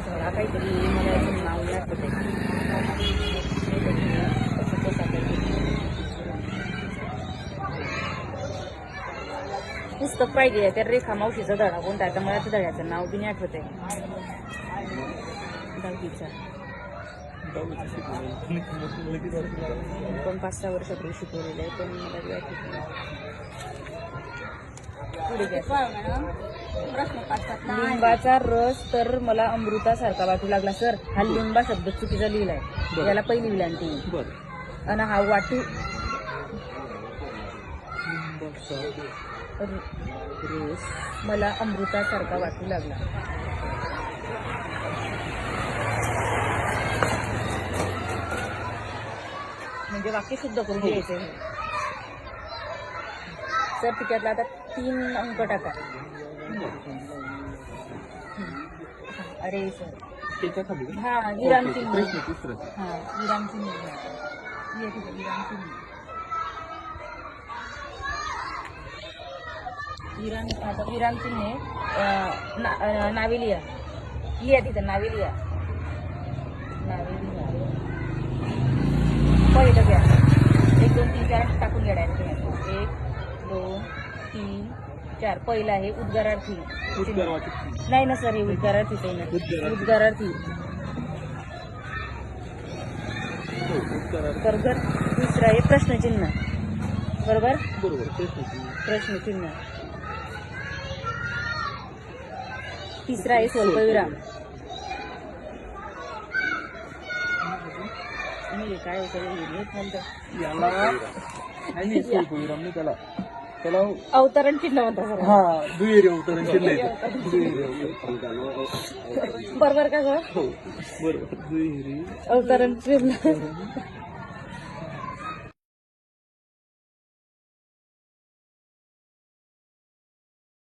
झाला काहीतरी मला अजून नाव नाही आठवत आहे. कसं कसं पुस्तक पाहिजे त्या रेखा मावशीचा धडा कोणता आता मला त्या धड्याचं नाव बी नाही आठवत आहे. दहावीचा पण 5-6 वर्षापूर्वी शिकवलेलं आहे पण मला बी आठवत नाही. पुढे घ्या. लिंबाचा रस तर मला अमृतासारखा वाटू लागला. सर हा लिंबा शब्द चुकीचा लिहिलाय, याला पहिली विलांटी आणि हा वाटू रस मला अमृतासारखा वाटू लागला. म्हणजे वाक्य शुद्ध करून घ्यायचं आहे. सर तिच्यातला आता 3 अंक टाका. अरे सर हा विराम चिन्ह. हा विराम चिन्ह. विराम चिन्ह नावेलिया लिहा तिथं. नावेलिया पहिलं घ्या. 1 2 3 4 टाकून घ्या डायरेक्ट. 1 2 3 4. पहिला आहे उद्गारार्थी. नाही ना सर हे उद्गारार्थीच आहे ना. उद्गारार्थी बरोबर. दुसरा आहे प्रश्नचिन्ह. बरोबर प्रश्नचिन्ह. तिसरा आहे स्वल्पविराम. काय त्याला अवतरण चिन्ह म्हणतात. हा दुहेरी अवतरण चिन्ह. बरोबर का सर? बरोबर दुहेरी अवतरण चिन्ह.